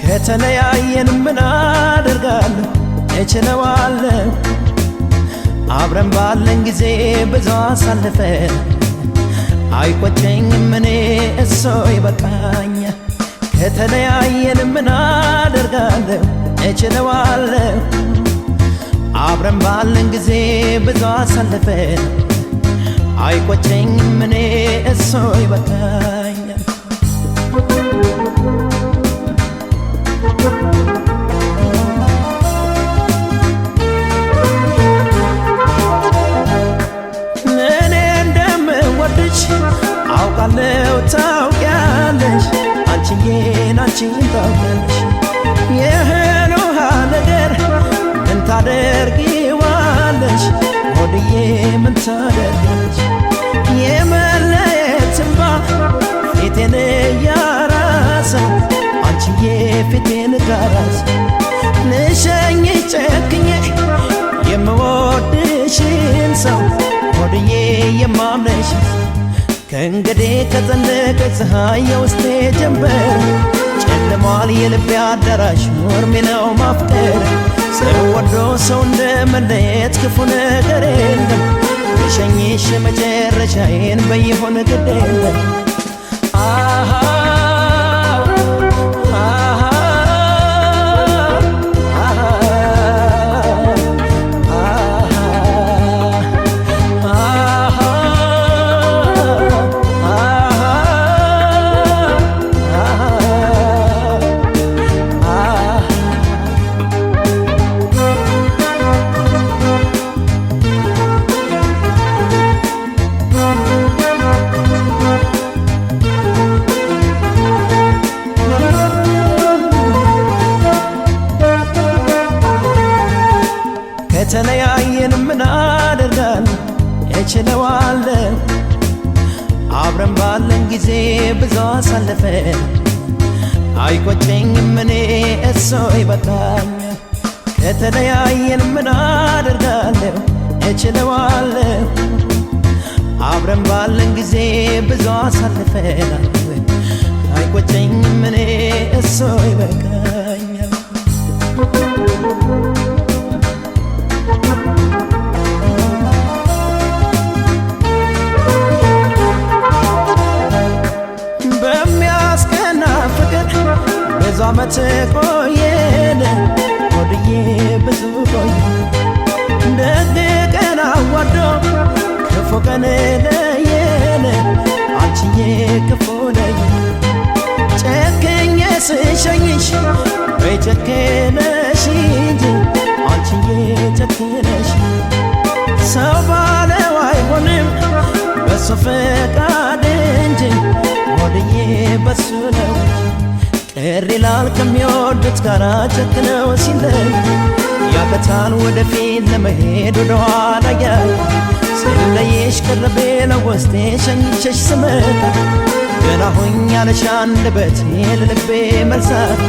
ከተለያየን ምን አደርጋለሁ እችለዋለሁ አብረን ባለን ጊዜ ብዙ አሳልፈን አይቆጨኝም እኔ እሱ ይበቃኛል ከተለያየን ምን አደርጋለሁ እችለዋለሁ አብረን ባለን ጊዜ ብዙ አሳልፈን አይቆጨኝም እኔ እሱ ይበቃኛል አውቃለሁ ታውቂያለሽ አንቺዬን ታውቂያለሽ ይህን ውሃ ነገር ምን ታደርጊዋለሽ ሆድዬ ምን ታደርጊያለሽ የመለየት እንባ ፊቴን እያራሰ አንቺዬ ፊቴን ጋራሰ ልሸኝሽ ጨክኜ የምወድሽን ሰው ሆድዬ የማምነሽ ከእንግዲህ ከጸለቀ ፀሐይ የውስጤ ጀንበር ጨልሟል የልቤ አዳራሽ ሞርሜ ነው ማፍቀር ሰው ወዶ ሰው እንደመለየት ክፉ ነገር የለም ልሸኝሽ መጨረሻዬን በይሆን ግድ የለም ከተለያየን ምን አደርጋለሁ እችለዋለሁ አብረን ባለን ጊዜ ብዙ አሳልፈን አይቆጨኝም እኔ እሱ ይበቃኛል ከተለያየን ምን አደርጋለሁ እችለዋለሁ አብረን ባለን ጊዜ ብዙ አሳልፈን አይቆጨኝም እኔ እሱ ይበቃኛል ብዙ ዓመት ቆየን ሆድዬ ብዙ ቆየን ደግ ቀን አዋዶ ክፉ ቀን ለየን አንቺዬ ክፉ ለየን ጨክኜ ስሸኝሽ ወይ ጨክነሽ እንጂ አንቺዬ ጨክነሽ ሰው ባለው አይሆንም በሱ ፈቃድ እንጂ ሆድዬ በሱ ነው ቅር ይላል ከሚወዱት ጋር ጨክነው ሲለይ ያቀታል ወደፊት ለመሄድ ወደኋላ ያይ ስለለየሽ ቅርቤ ለውስጤ ሸኝቼሽ ስመጣ ገና ሆኛለሽ አንደበቴ ለልቤ መልሳት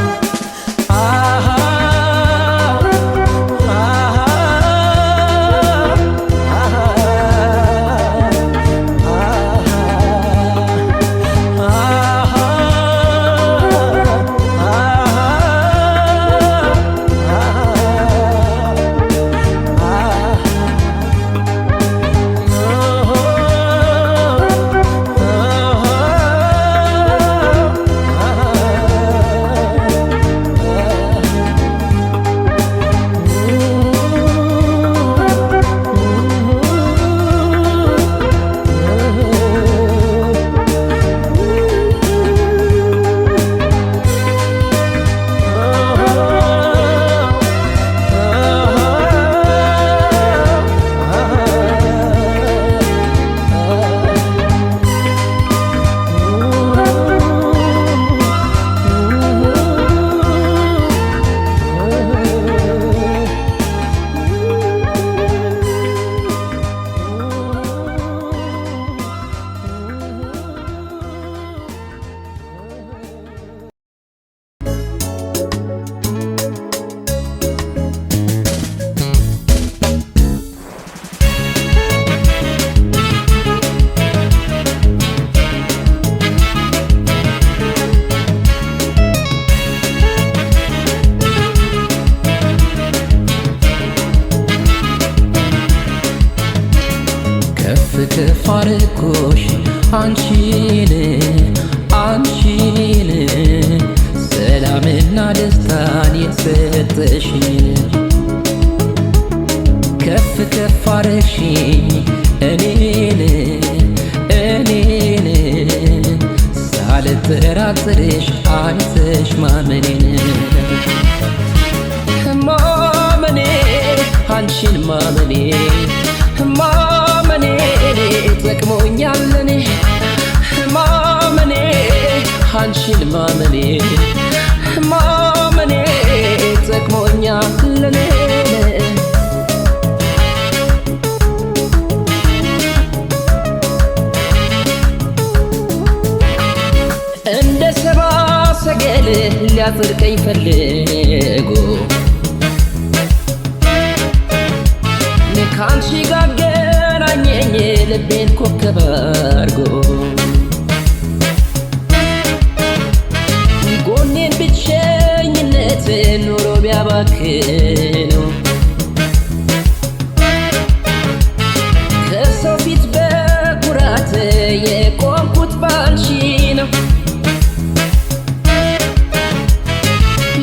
አንቺን አንቺን ሰላምና ደስታን የሰጠሽኝ ከፍ ከፍ አረግሽኝ እኔን ሳልጠራጥርሽ አይተሽ ማመኔን ማመኔ አንቺን ማመኔ ማመኔ ጠቅሞኛል እኔ ማመኔ አንቺን ማመኔ ማመኔ ጠቅሞኛል እኔ እንደ ሰባ ሰገል ሊያጽድቀኝ ፈልጎ ካንቺ ጋር ገናኘኝ ልቤን ኮከብ አርጎ ጎኔን ብቸኝነት ኑሮ ቢያባክነው ከሰው ፊት በኩራት የቆምኩት ባንቺ ነው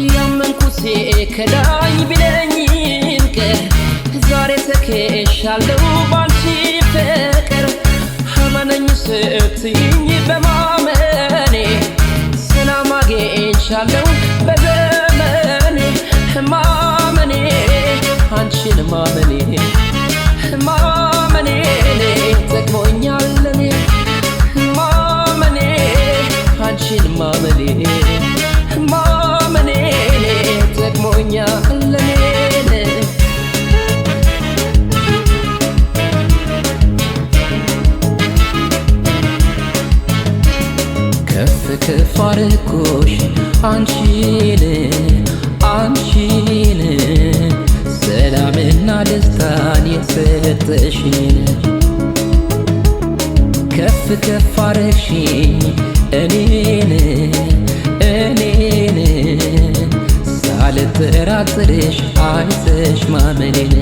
ያመንኩት ከዳኝ ቢለኝም ቀር ዛሬ ተከሻለሁ ባንቺ ፍቅር አመነኝ ስትይኝ በማመኔ ሰላም አግኝቻለሁ በዘመኔ ማመኔ አንቺን ማመኔ ማመኔ ጠቅሞኛል እኔ ማመኔ አንቺን ማመኔ ማመኔ ጠቅሞኛል እኔ ከፍ አረኩሽ አንቺን አንቺን ሰላምና ደስታን የሰጠሽኝ ከፍ ከፍ አረግሽኝ እኔን ሳልጠራጥርሽ አይተሽ ማመኔን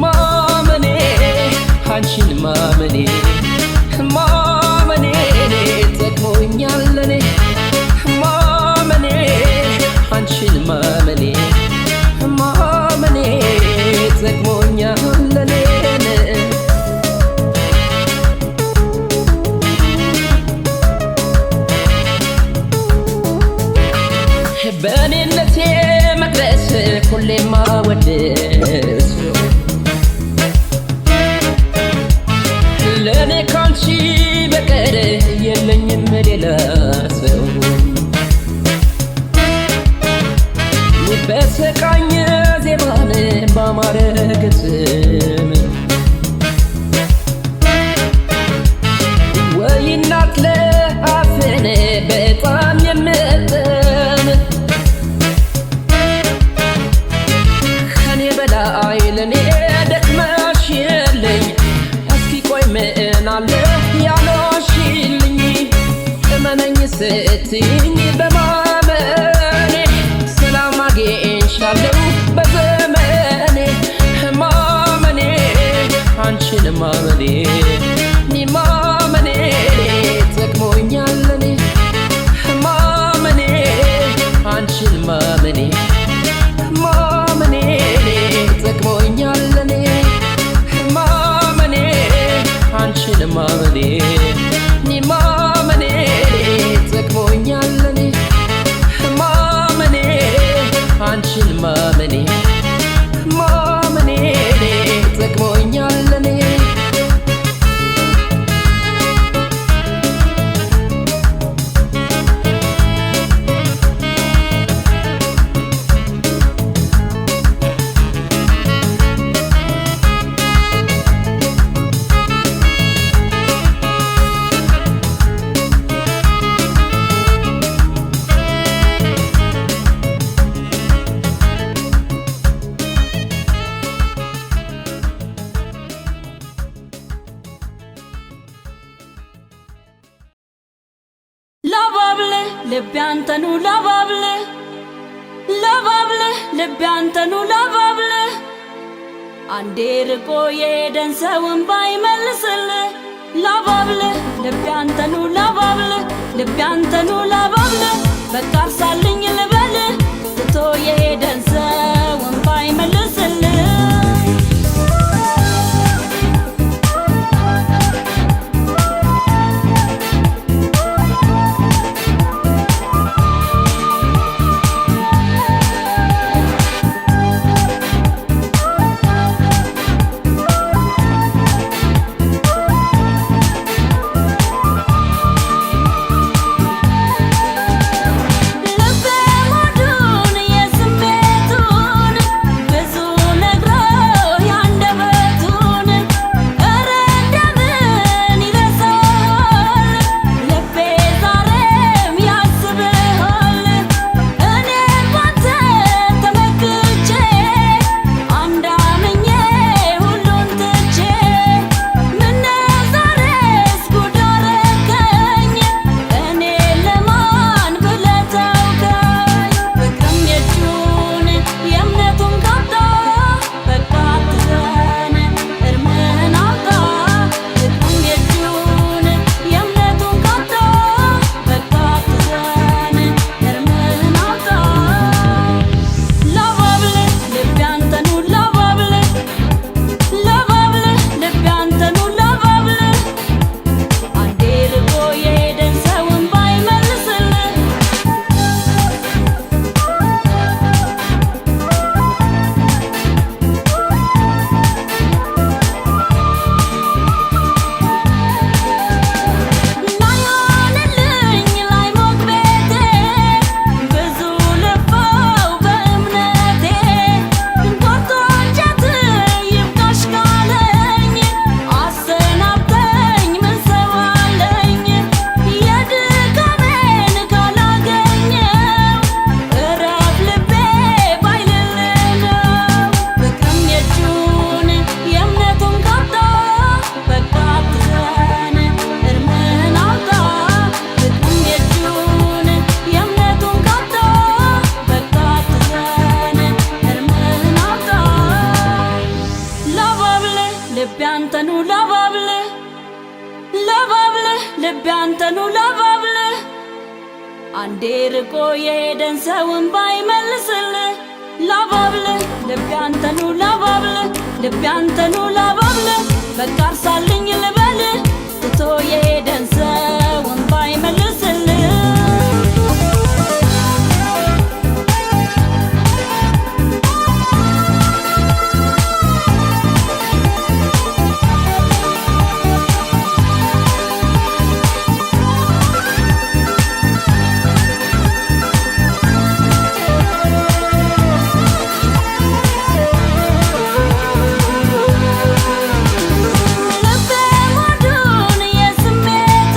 ማመኔ አንቺን ማመኔ ማመኔ ጠቅሞኛል እኔ ማመኔ አንቺን ማመኔ ማመኔ ጠቅሞኛል እኔ በእኔነቴ መቅደስ ሁሌም ማወደስ ለእኔ ካንቺ በቀር የለኝም ሌላ ሰው በተቃኘ ዜማን ባማረ ግጥም ወይ እናት ለአፍን በጣም የምጥም ከኔ በላይ ለኔ ደክመሽ የለኝ እስኪ ቆይ ምን አለ ያለሽልኝ እመነኝ ስትይኝ በማመኔ ሰላም አግኝቻለሁ በዘመኔ ማመኔ አንቺን ማመኔ ማመኔ ጠቅሞኛል እኔ ማመኔ አንቺን ማመኔ ማመኔ ጠቅሞኛል እኔ ማመኔ አንቺን ማመኔ ማመኔ ጠቅሞኛል እኔ ማመኔ አንቺን ማመኔ ማመኔ ጠቅሞኛል እኔ ልቤ አንተኑ ላባብለ ላባብለ ልቤ አንተኑ ላባብለ አንዴ ርቆ የሄደን ሰውን ባይመልስልህ ላባብለ ልቤ አንተኑ ላባብለ ልቤ አንተኑ ላባብለ በቃ እርሳልኝ ልበል ትቶ የሄደን ሰው እንባ ይመልስልህ ልቤ አንተኑ ላባብለ ላባብለ ልቤ አንተኑ ላባብለ አንዴ ርቆ የሄደን ሰው እንባ ይመልስልህ ላባብለ ልቤ አንተኑ ላባብለ ልቤ አንተኑ ላባብለ በቃ እርሳልኝ ልበል ትቶ የሄደን ሰው እንባ ይመልስልህ ልቤ ሞዱን የስሜት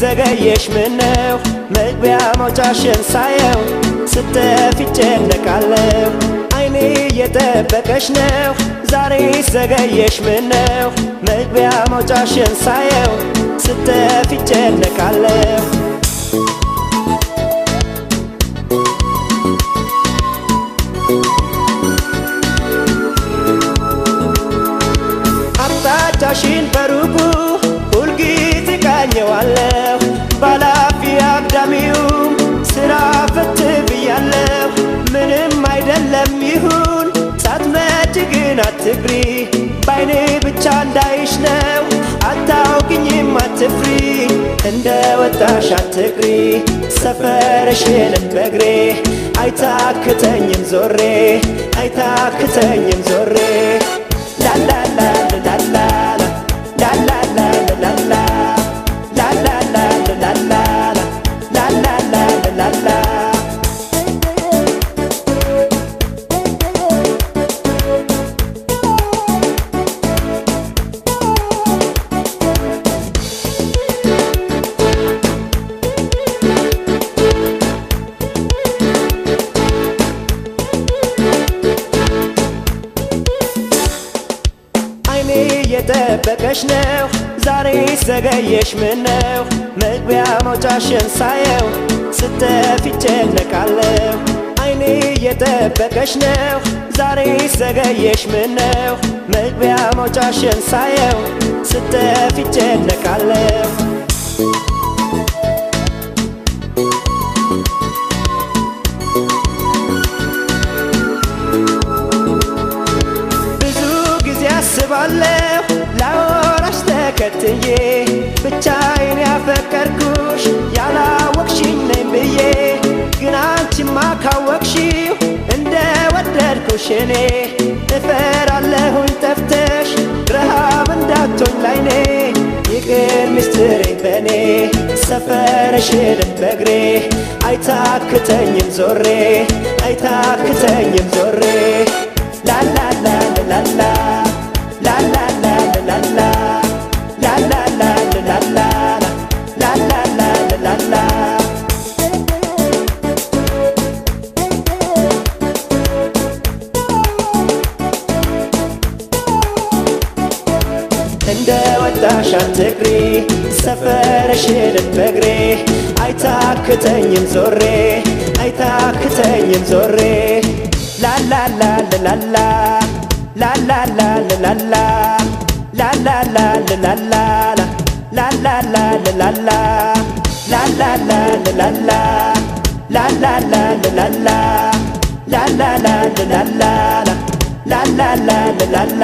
ዘገየሽ ምነው መግቢያ መውጫሽን ሳየው ስተፊ ጨነቃለሁ አይኔ እየጠበቀሽ ነው ዛሬ ዘገየሽ ምነው መግቢያ መውጫሽን ሳየው ስተፊ ጨነቃለሁ አቅጣጫሽን በሩቁ ሁልጊዜ ቃኘዋለሁ ባላፊ አግዳሚውም ስራ ፈት ብያለሁ ምንም አይደለም ይሁን ሳትመጪ ግን አትግሪ ባይኔ ብቻ እንዳይሽ ነው አታውቅኝም አትፍሪ እንደ ወጣሽ አትግሪ ሰፈርሽንም በግሬ አይታክተኝም ዞሬ አይታክተኝም ዞሬ ላላላላላላ ላላላላላ ላላላላላ ላላላላላ የጠበቀሽ ነው ዛሬ ዘገየሽ ምነው መግቢያ መውጫሽን ሳየው ስተፊ ጨነቃለሁ አይኔ የጠበቀሽ ነው ዛሬ ዘገየሽ ምነው መግቢያ መውጫሽን ሳየው ስተፊ ጨነቃለሁ ብዙ ጊዜ አስባለሁ ላወራሽ ተከትዬ ብቻዬን ያፈቀርኩሽ ያላወቅሽኝ ነኝ ብዬ ግን አንቺማ ካወቅሽው እንደ ወደድኩሽ እኔ እፈራለሁኝ ጠፍተሽ ረሃብ እንዳትሆኝ ላይኔ ይቅር ሚስትሬን በኔ ሰፈርሽንም በግሬ አይታክተኝም ዞሬ አይታክተኝም ዞሬ ላላላላላ ላላላላላ ላላላላላ ላላላላላ እንደ ወጣሽ አትግሪ ሰፈርሽንም በግሬ አይታክተኝም ዞሬ አይታክተኝም ዞሬ ላላላላላ ላላላላላ ላላላላላ ላላላላላ ላላላላላ ላላላላላ ላላላላላ ላላላላላ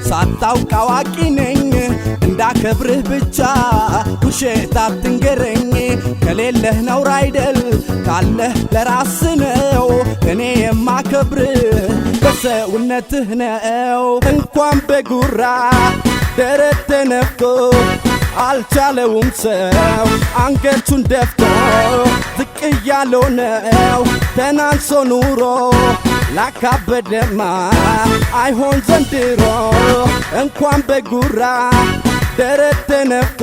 ሳታውቅ አዋቂ ነኝ እንዳከብርህ ብቻ ውሸት አትንገረኝ ከሌለህ ነውር አይደል ካለህ ለራስ ነው እኔ የማከብርህ በሰውነትህ ነው እንኳን በጉራ ደረት ተነፍቶ አልቻለውም ሰው አንገቱን ደፍቶ ዝቅ እያለው ነው ተናንሶ ኑሮ ላካበደማ አይሆን ዘንድሮ እንኳን በጉራ ደረት ተነፍቶ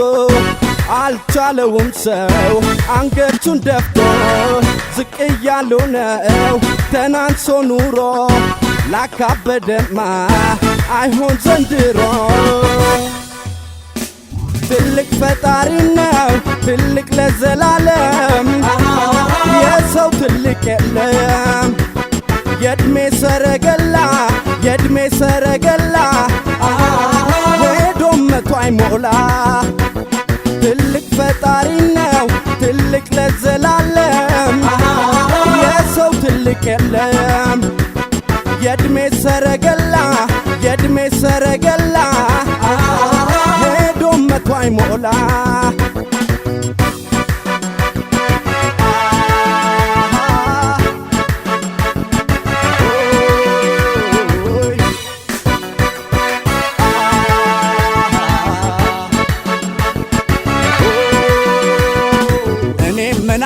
አልቻለውም ሰው አንገቱን ደፍቶ ዝቅ እያለው ነው ተናንሶ ኑሮ ላካበደማ አይሆን ዘንድሮ ትልቅ ፈጣሪ ነው ትልቅ ለዘላለም የሰው ትልቅ የለም የእድሜ ሰረገላ የእድሜ ሰረገላ ሄዶም መቶ አይሞላ ትልቅ ፈጣሪ ነው ትልቅ ለዘላለም የሰው ትልቅ የለም የእድሜ ሰረገላ የእድሜ ሰረገላ ሄዶም መቶ አይሞላ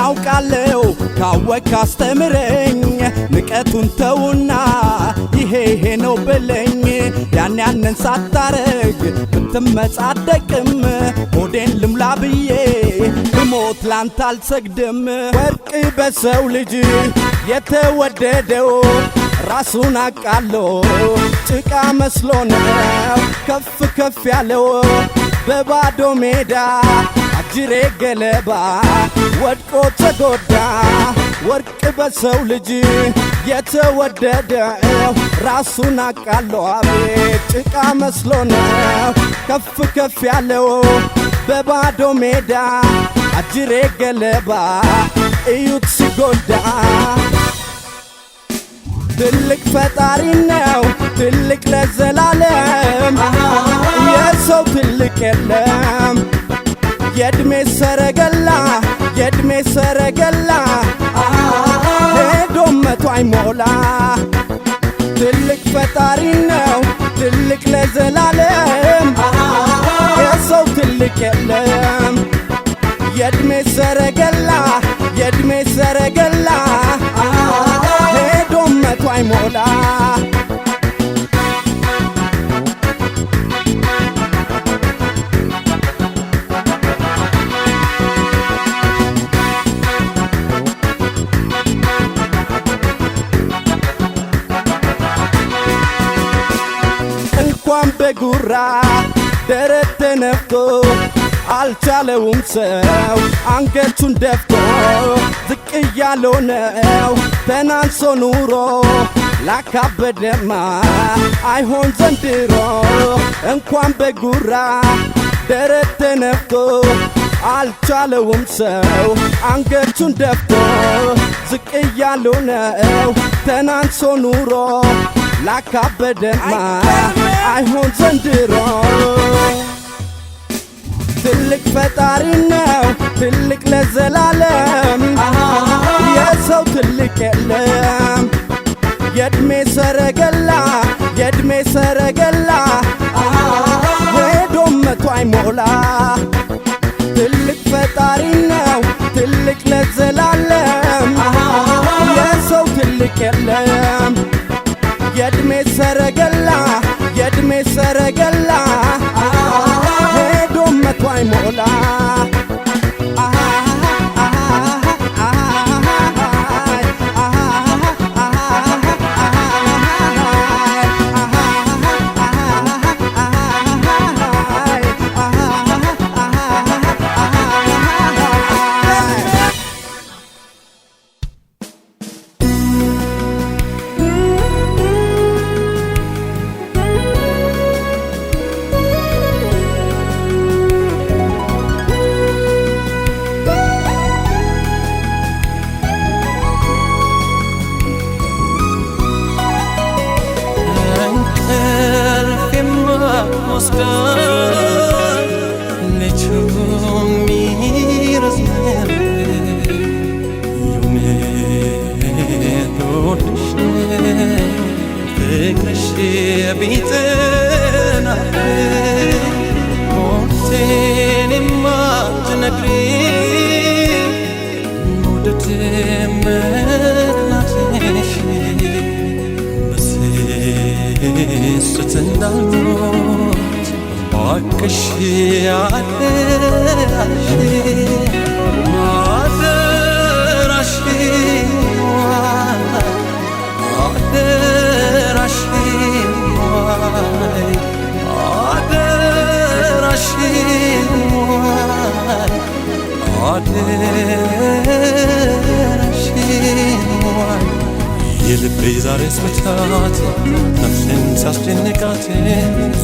አውቃለሁ ካወቅ አስተምረኝ ንቀቱን ተውና ይሄ ነው በለኝ ያንን ሳታረግ ብትመጻደቅም ሆዴን ልምላ ብዬ ብሞት ላንተ አልሰግድም ወርቅ በሰው ልጅ የተወደደው ራሱን አቃሎ ጭቃ መስሎ ነው ከፍ ከፍ ያለው በባዶ ሜዳ አጅሬ ገለባ ወድቆ ተጎዳ ወርቅ በሰው ልጅ የተወደደው ራሱን አቃሎ አቤት ጭቃ መስሎ ነው ከፍ ከፍ ያለው በባዶ ሜዳ አጅሬ ገለባ እዩት ሲጎዳ ትልቅ ፈጣሪ ነው ትልቅ ለዘላለም የሰው ትልቅ የለም የእድሜ ሰረገላ የእድሜ ሰረገላ ሄዶም መቶ አይሞላ ትልቅ ፈጣሪ ነው ትልቅ ለዘላለም የሰው ትልቅ የለም የእድሜ ሰረገላ የእድሜ ሰረገላ ሄዶም መቶ አይሞላ እንኳን በጉራ ደረት ተነፍቶ አልቻለውም ሰው አንገቱን ደፍቶ ዝቅ እያለው ነው ተናንሶ ኑሮ ላካበደማ አይሆን ዘንድሮ እንኳን በጉራ ደረት ተነፍቶ አልቻለውም ሰው አንገቱን ደፍቶ ዝቅ እያለው ነው ተናንሶ ኑሮ ላካበደማ አይሆን ዘንድሮ ትልቅ ፈጣሪ ነው ትልቅ ለዘላለም የሰው ትልቅ የለም የእድሜ ሰረገላ የእድሜ ሰረገላ ሄዶም መቶ አይሞላ ትልቅ ፈጣሪ ነው ትልቅ ለዘላለም የሰው ትልቅ የለም የእድሜ ሰረገላ የእድሜ ሰረገላ ሄዶም መቶ አይሞላ Why አደራሽዋይ የልቤ ዛሬስ ምታት ነፍሴን ሳስጨንቃት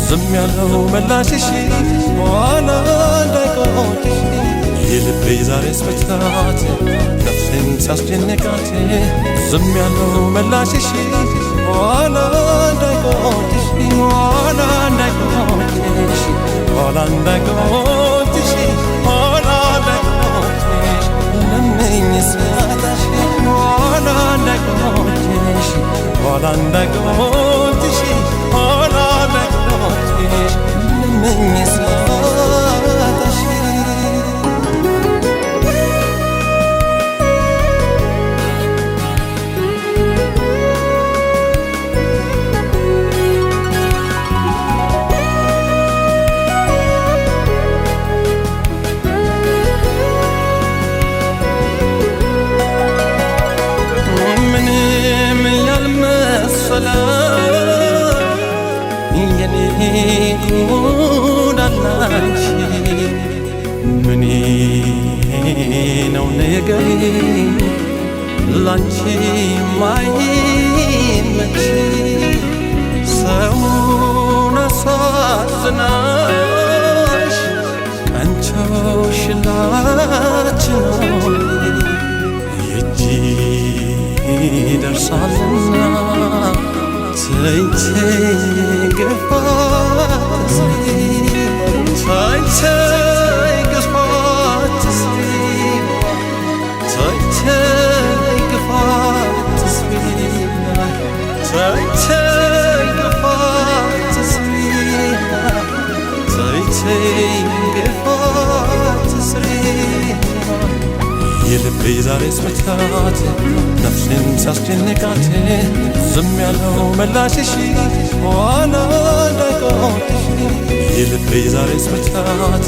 ዝም ያለው መላሽሽ ኋላ እንዳይቆጭሽ የልቤ ዛሬስ ምታት ነፍሴን ሳስጨንቃት ዝም ያለው መላሽሽ ኋላ እንዳይቆጭሽ ኋላ እንዳይቆጭሽ ኋላ እንዳይቆጭሽ ኋላ እንዳይቆጭሽ ለምኝ ሳታሽ ኋላ እንዳይቆጭሽ ኋላ እንዳይቆጭሽ ኋላ እንዳይቆጭሽ ለምኝ ሳታሽ ጉዳላንቺ ምኔ ነው ነገሬ ላንቺ ማይመች ሰውን አሳዝናሽ ቀንቸው ሽላችን የእጅ ደርሳልና Take goodbye to sleep. Take goodbye to sleep. Take goodbye to sleep. Take goodbye to sleep. Take goodbye to sleep. የልቤ ዛሬስ ምታት ነፍሴን ሳስጨንቃት ዝም ያለው መላሽሽ ኋላ እንዳይቆጭሽ የልቤ ዛሬስ ምታት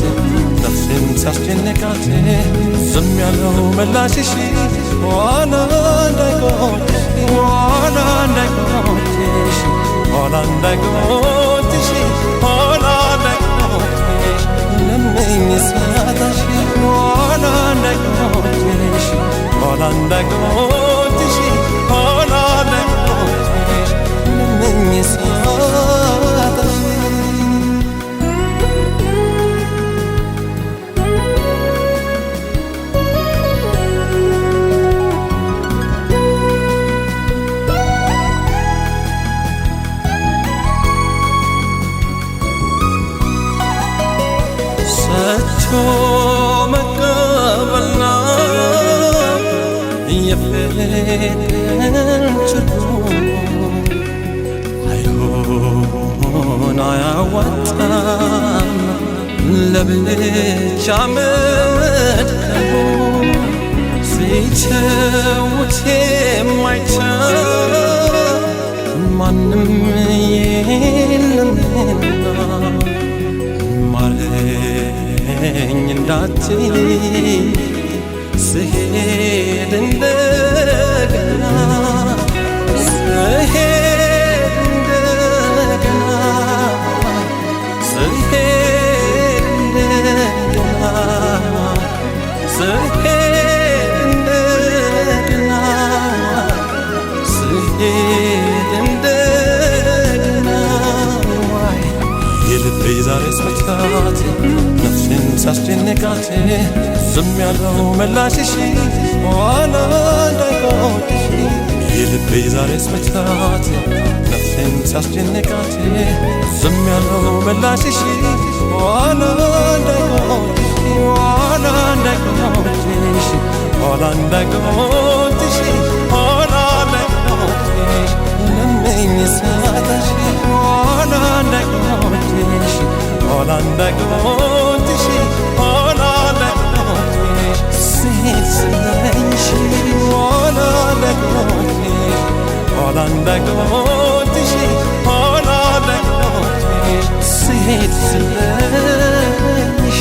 ነፍሴን ሳስጨንቃት ዝም ያለው መላሽሽ ኋላ እንዳይቆጭሽ ኋላ እንዳይቆጭሽ ኋላ እንዳይቆጭሽ ኋላ እንዳይቆጭሽ ለምኝ ሳታሽ ኋላ እንዳይቆጭሽ ኋላ እንዳይቆጭሽ ኋላ እንዳይቆጭሽ ለምኝ ሳታሽ መቀበልና የፍቅርን ችግር አይሆን አያዋጣም ለብቻ መድከሙ ሲተውት የማይቻል ማንም የለምና ማረኝ እንዳትይ ስሄድ እንደገና ስሄድ እንደገና ስሄድ እንደገና ስሄድ እንደገና ስሄድ እንደገና የልቤ ዛሬስ ምታት ነፍሴን ሳስጨንቃት ዝም ያለው መላሽሽ ኋላ እንዳይቆጭሽ የልቤ ዛሬስ ምታት ነፍሴን ሳስጨንቃት ዝም ያለው መላሽሽ ኋላ እንዳይቆጭሽ ኋላ እንዳይቆጭሽ ኋላ እንዳይቆጭሽ ኋላ እንዳይቆጭሽ ለምኝ ሳታሽ ኋላ እንዳይቆጭሽ ኋላ እንዳይቆጭሽ ኋላ እንዳይቆጭሽ ስሄድ ስለኝሽ ኋላ እንዳይቆጭሽ ኋላ እንዳይቆጭሽ ኋላ እንዳይቆጭሽ ስሄድ ስለኝሽ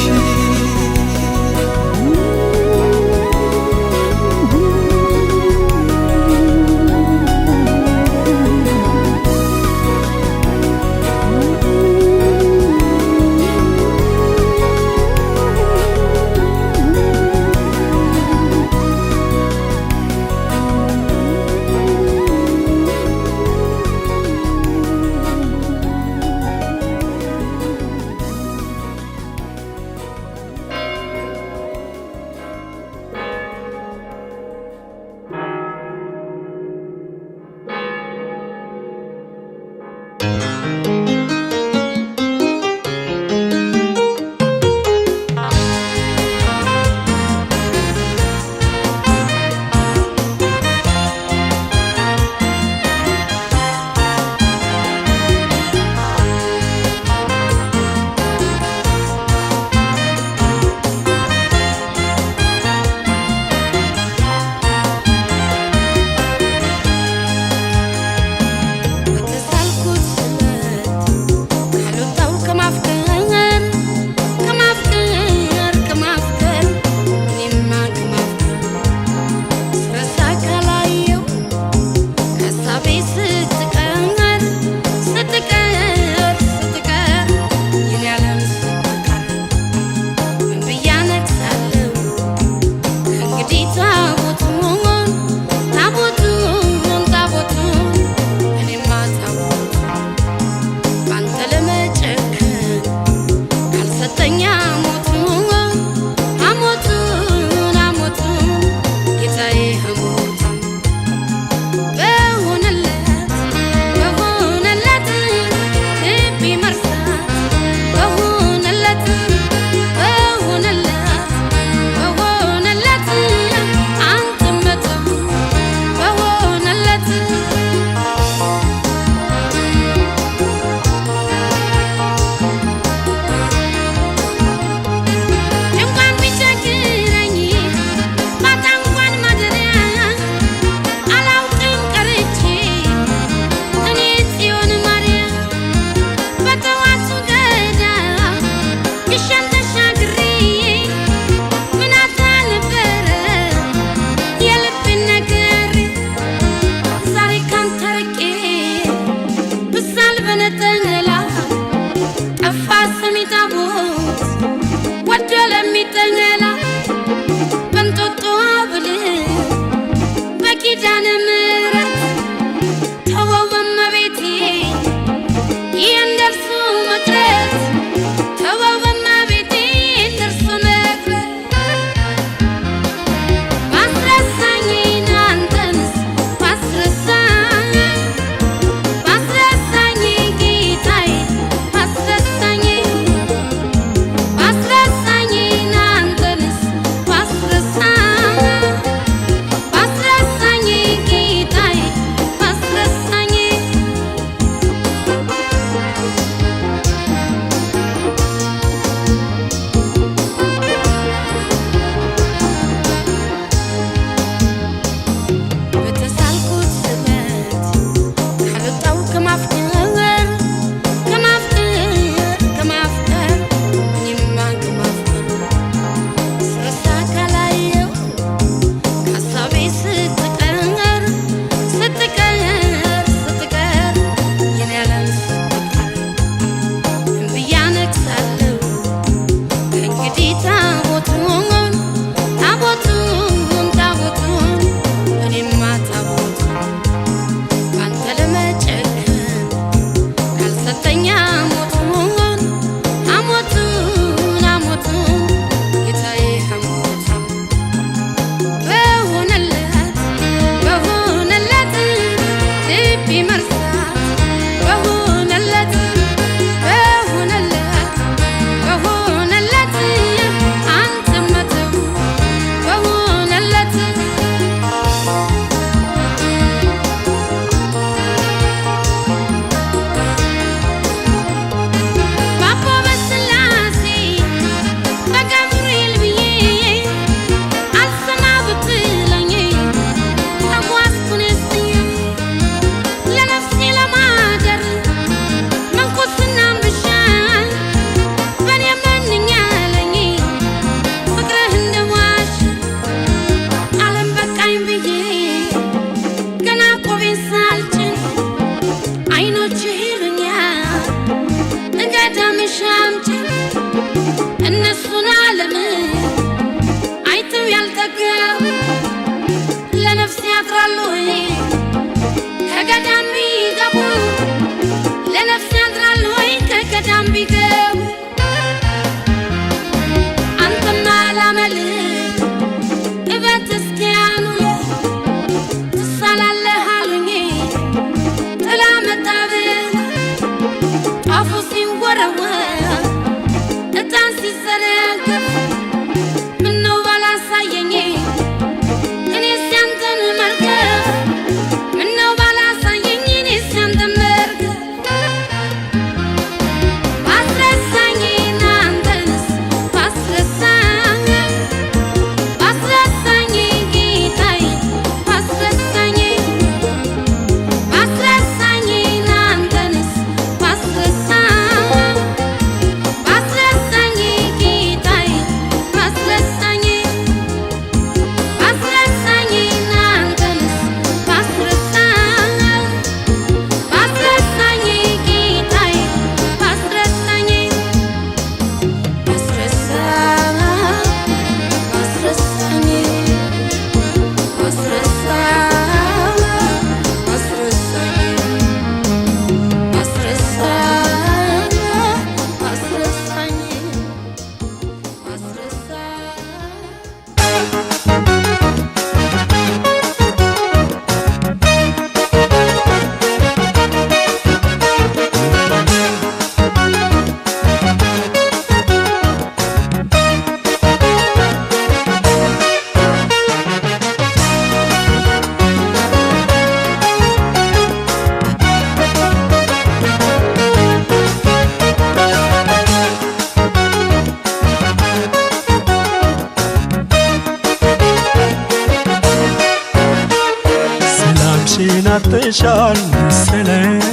ሰላምሽን አጥተሻል መሰለኝ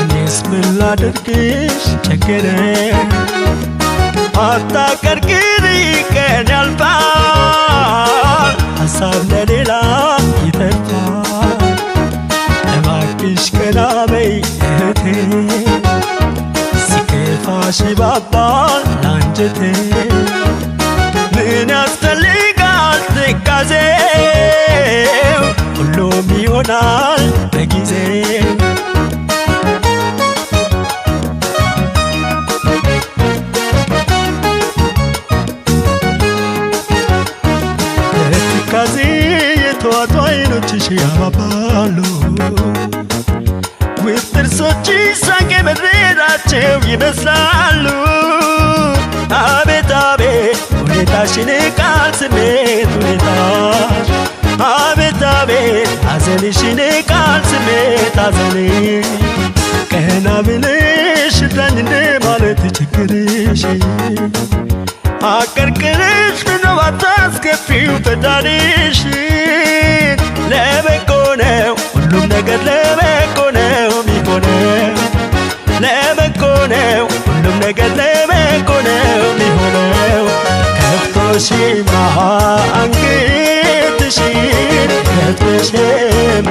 እኔስ ምን ላድርግሽ ቸገረኝ አታቀርቅሪ ቀን ያልፋል ሀሳብ ለሌላ ይተርፋል እባክሽ ቀና በይ እህቴ ሲከፋሽ ይባባል ላንጀቴ ምን ያስፈልጋል ትካዜው ሁሉም ይሆናል በጊዜው ትካዜ የተዋጡ አይኖችሽ ያባባሉ ውብ ጥርሶችሽ ሳቅ የበረዳቸው ይመስላሉ አቤት አቤት ሁኔታሽን ቃል ስሜት ሁኔታሽ አቤት አቤት ሐዘንሽን ቃል ስሜት ሐዘኔ ቀና ብለሽ እርዳኝ እንደ ማለት ችግርሽ አቀርቅረሽ ምነው አታስከፊው ፈጣሪሽ ለበጎ ነው ሁሉም ነገር ለበጎ ነው ሚሆነው ለበጎ ነው ሁሉም ነገር ለበጎ ነው ሚሆነው ከፍቶሽማ አንገትሽን ከፍተሽማ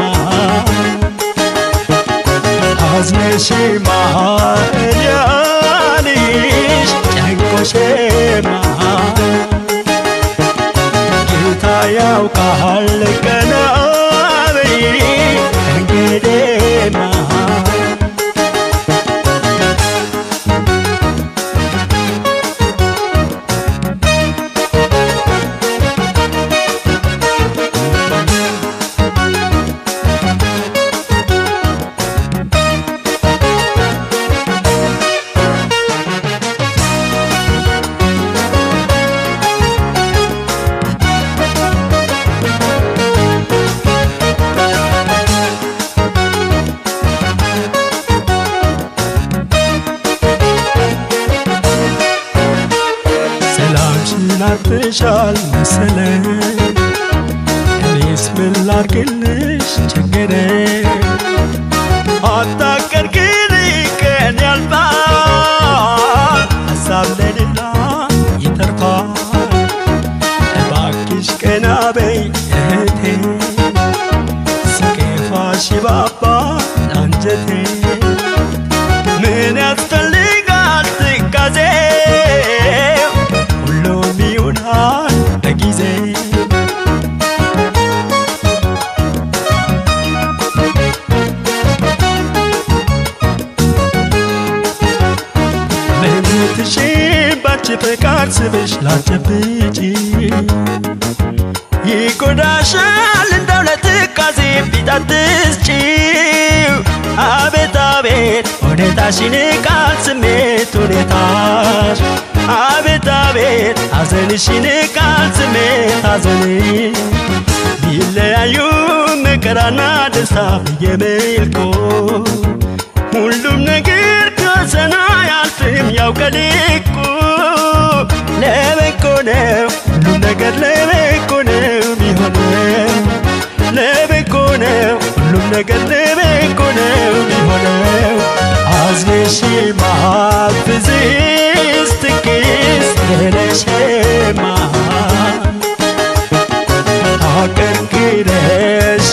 አዝነሽማ እያልሽ ጨንቆሽማ ጌታ ያውቃል ቀና በይ እንግዲህማ አጥተሻል መሰለኝ እኔስ ምን ላድርግልሽ ቸገረኝ አታቀርቅሪ ቀን ያልፋል ሀሳብ ለሌላ ይተርፋል እባክሽ ቀና በይ እህቴ ሲከፋሽ ይባባል አንጀቴ ምን ያስፈልጋል ትካዜ በጊዜ ምኞትሽን ባንቺ ፈቃድ ስብሽ ላጨብጪ ይጎዳሻል እንደው ለትካዜ ፊት አትስጪው አቤት አቤት ሁኔታሽን ቃል ስሜት ሁኔታሽ አቤት አቤት ሐዘንሽን ቃል ስሜት ሐዘኔ ቢለያዩ መከራና ደስታ በየመልኩ ሁሉም ነገር ከወሰን አያልፍም ያውቃል እኮ ለበጎ ነው ሁሉም ነገር ለበጎ ነው ሚሆነው ለበጎ ነው ሁሉም ነገር ለበጎ ነው ሚሆነው አዝነሽማ አፍዝሽ ትክስ ነሽማ አቀርቅረሽ